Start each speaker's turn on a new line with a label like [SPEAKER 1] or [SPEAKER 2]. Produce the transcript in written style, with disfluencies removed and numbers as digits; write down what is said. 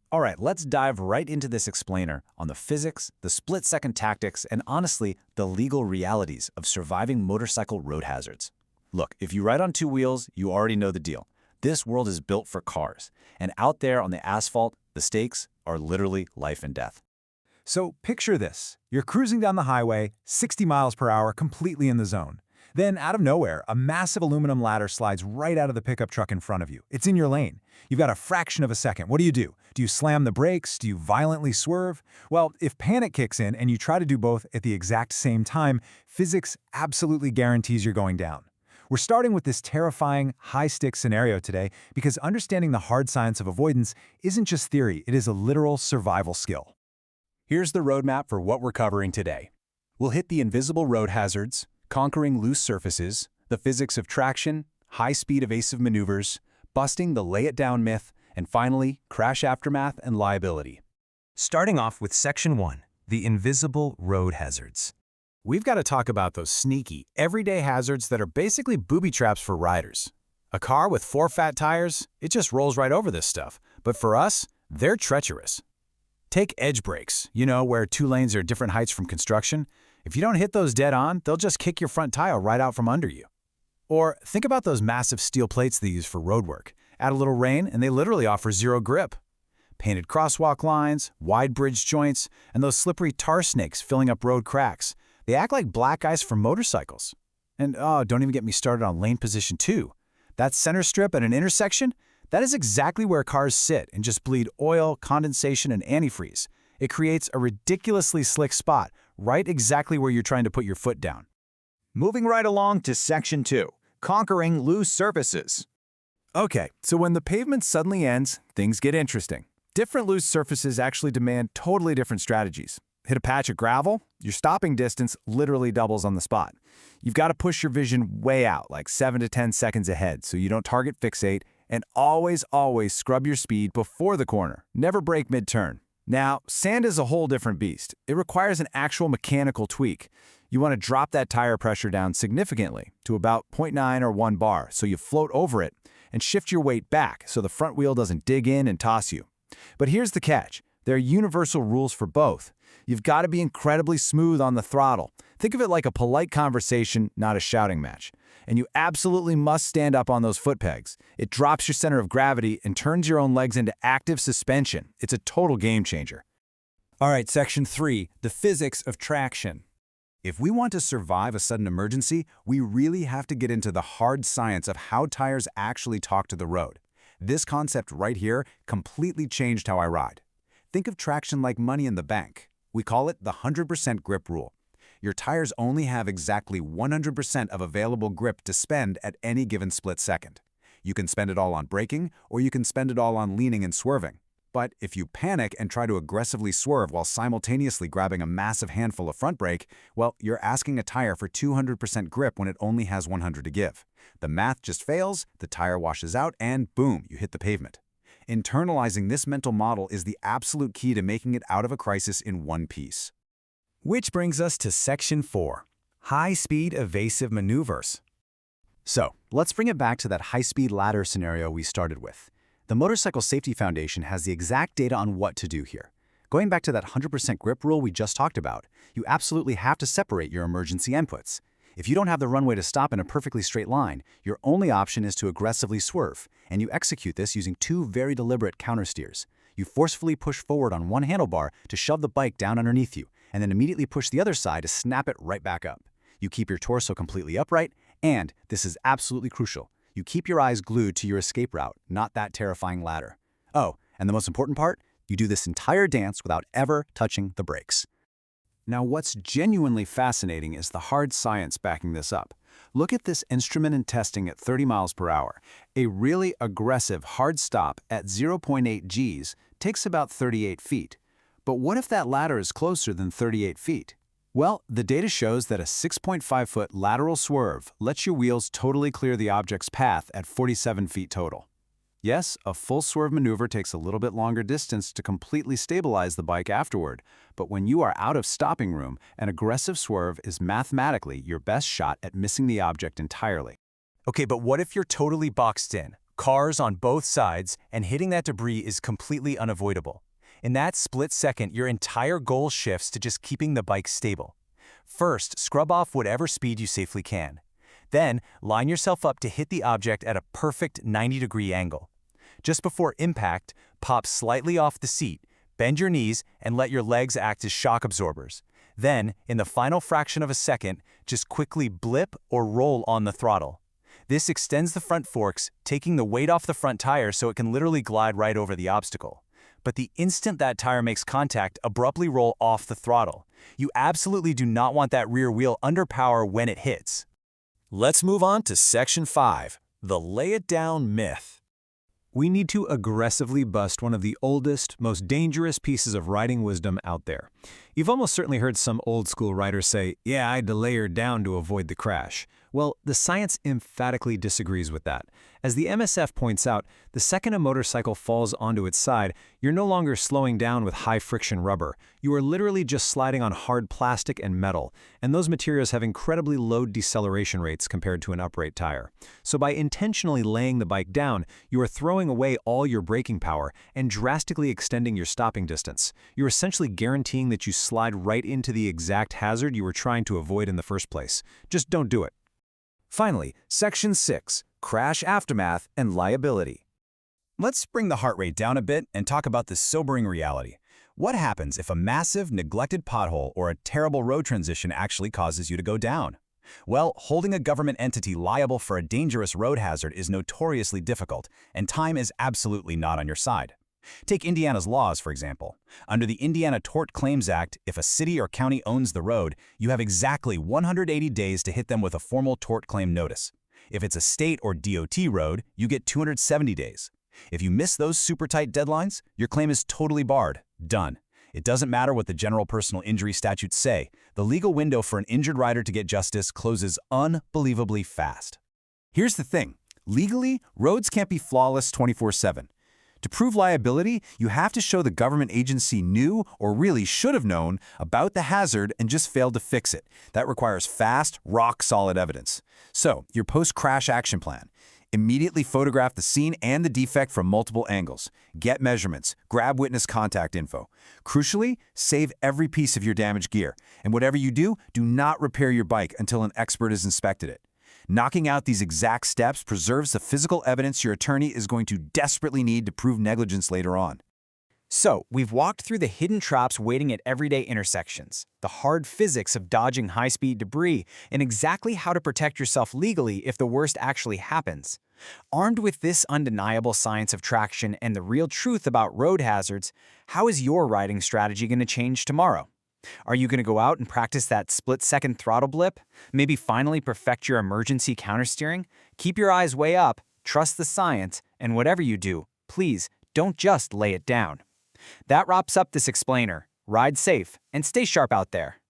[SPEAKER 1] All right, let's dive right into this explainer on the physics, the split-second tactics, and honestly, the legal realities of surviving motorcycle road hazards. Look, if you ride on two wheels, you already know the deal. This world is built for cars, and out there on the asphalt, the stakes are literally life and death.
[SPEAKER 2] So picture this. You're cruising down the highway, 60 miles per hour, completely in the zone. Then, out of nowhere, a massive aluminum ladder slides right out of the pickup truck in front of you. It's in your lane. You've got a fraction of a second. What do? Do you slam the brakes? Do you violently swerve? Well, if panic kicks in and you try to do both at the exact same time, physics absolutely guarantees you're going down. We're starting with this terrifying, high-stakes scenario today because understanding the hard science of avoidance isn't just theory, it is a literal survival skill.
[SPEAKER 3] Here's the roadmap for what we're covering today. We'll hit the invisible road hazards, conquering loose surfaces, the physics of traction, high-speed evasive maneuvers, busting the lay-it-down myth, and finally, crash aftermath and liability.
[SPEAKER 2] Starting off with Section 1, the invisible road hazards.
[SPEAKER 1] We've got to talk about those sneaky, everyday hazards that are basically booby traps for riders. A car with 4 fat tires, it just rolls right over this stuff. But for us, they're treacherous. Take edge brakes, where 2 lanes are different heights from construction. If you don't hit those dead on, they'll just kick your front tire right out from under you. Or think about those massive steel plates they use for roadwork. Add a little rain and they literally offer zero grip. Painted crosswalk lines, wide bridge joints, and those slippery tar snakes filling up road cracks. They act like black ice for motorcycles. And don't even get me started on lane position 2. That center strip at an intersection, that is exactly where cars sit and just bleed oil, condensation, and antifreeze. It creates a ridiculously slick spot, right exactly where you're trying to put your foot down.
[SPEAKER 4] Moving right along to Section 2, conquering loose surfaces.
[SPEAKER 3] Okay, so when the pavement suddenly ends, things get interesting. Different loose surfaces actually demand totally different strategies. Hit a patch of gravel, your stopping distance literally doubles on the spot. You've got to push your vision way out, like 7 to 10 seconds ahead, so you don't target fixate, and always scrub your speed before the corner. Never brake mid-turn. Now, sand is a whole different beast. It requires an actual mechanical tweak. You want to drop that tire pressure down significantly to about 0.9 or 1 bar, so you float over it and shift your weight back so the front wheel doesn't dig in and toss you. But here's the catch. There are universal rules for both. You've got to be incredibly smooth on the throttle. Think of it like a polite conversation, not a shouting match. And you absolutely must stand up on those foot pegs. It drops your center of gravity and turns your own legs into active suspension. It's a total game changer.
[SPEAKER 2] All right, Section 3, the physics of traction. If we want to survive a sudden emergency, we really have to get into the hard science of how tires actually talk to the road. This concept right here completely changed how I ride. Think of traction like money in the bank. We call it the 100% grip rule. Your tires only have exactly 100% of available grip to spend at any given split second. You can spend it all on braking, or you can spend it all on leaning and swerving. But if you panic and try to aggressively swerve while simultaneously grabbing a massive handful of front brake, well, you're asking a tire for 200% grip when it only has 100 to give. The math just fails, the tire washes out, and boom, you hit the pavement. Internalizing this mental model is the absolute key to making it out of a crisis in one piece. Which brings us to Section 4, high-speed evasive maneuvers. So, let's bring it back to that high-speed ladder scenario we started with. The Motorcycle Safety Foundation has the exact data on what to do here. Going back to that 100% grip rule we just talked about, you absolutely have to separate your emergency inputs. If you don't have the runway to stop in a perfectly straight line, your only option is to aggressively swerve, and you execute this using 2 very deliberate countersteers. You forcefully push forward on one handlebar to shove the bike down underneath you, and then immediately push the other side to snap it right back up. You keep your torso completely upright, and, this is absolutely crucial, you keep your eyes glued to your escape route, not that terrifying ladder. Oh, and the most important part, you do this entire dance without ever touching the brakes. Now, what's genuinely fascinating is the hard science backing this up. Look at this instrument in testing at 30 miles per hour. A really aggressive hard stop at 0.8 Gs takes about 38 feet. But what if that ladder is closer than 38 feet? Well, the data shows that a 6.5-foot lateral swerve lets your wheels totally clear the object's path at 47 feet total. Yes, a full swerve maneuver takes a little bit longer distance to completely stabilize the bike afterward, but when you are out of stopping room, an aggressive swerve is mathematically your best shot at missing the object entirely. Okay, but what if you're totally boxed in? cars on both sides, and hitting that debris is completely unavoidable. In that split second, your entire goal shifts to just keeping the bike stable. First, scrub off whatever speed you safely can. Then, line yourself up to hit the object at a perfect 90-degree angle. Just before impact, pop slightly off the seat, bend your knees, and let your legs act as shock absorbers. Then, in the final fraction of a second, just quickly blip or roll on the throttle. This extends the front forks, taking the weight off the front tire so it can literally glide right over the obstacle. But the instant that tire makes contact, abruptly roll off the throttle. You absolutely do not want that rear wheel under power when it hits.
[SPEAKER 1] Let's move on to Section 5, the lay it down myth.
[SPEAKER 3] We need to aggressively bust one of the oldest, most dangerous pieces of riding wisdom out there. You've almost certainly heard some old-school riders say, "Yeah, I had to lay her down to avoid the crash." Well, the science emphatically disagrees with that. As the MSF points out, the second a motorcycle falls onto its side, you're no longer slowing down with high-friction rubber. You are literally just sliding on hard plastic and metal, and those materials have incredibly low deceleration rates compared to an upright tire. So by intentionally laying the bike down, you are throwing away all your braking power and drastically extending your stopping distance. You're essentially guaranteeing that you slide right into the exact hazard you were trying to avoid in the first place. Just don't do it.
[SPEAKER 2] Finally, Section 6, Crash Aftermath and Liability. Let's bring the heart rate down a bit and talk about this sobering reality. What happens if a massive, neglected pothole or a terrible road transition actually causes you to go down? Well, holding a government entity liable for a dangerous road hazard is notoriously difficult, and time is absolutely not on your side. Take Indiana's laws, for example. Under the Indiana Tort Claims Act, if a city or county owns the road, you have exactly 180 days to hit them with a formal tort claim notice. If it's a state or DOT road, you get 270 days. If you miss those super tight deadlines, your claim is totally barred. Done. It doesn't matter what the general personal injury statutes say. The legal window for an injured rider to get justice closes unbelievably fast. Here's the thing. Legally, roads can't be flawless 24/7. To prove liability, you have to show the government agency knew or really should have known about the hazard and just failed to fix it. That requires fast, rock-solid evidence. So, your post-crash action plan. Immediately photograph the scene and the defect from multiple angles. Get measurements. Grab witness contact info. Crucially, save every piece of your damaged gear. And whatever you do, do not repair your bike until an expert has inspected it. Knocking out these exact steps preserves the physical evidence your attorney is going to desperately need to prove negligence later on.
[SPEAKER 4] So, we've walked through the hidden traps waiting at everyday intersections, the hard physics of dodging high-speed debris, and exactly how to protect yourself legally if the worst actually happens. Armed with this undeniable science of traction and the real truth about road hazards, how is your riding strategy going to change tomorrow? Are you going to go out and practice that split-second throttle blip? Maybe finally perfect your emergency countersteering? Keep your eyes way up, trust the science, and whatever you do, please don't just lay it down. That wraps up this explainer. Ride safe and stay sharp out there.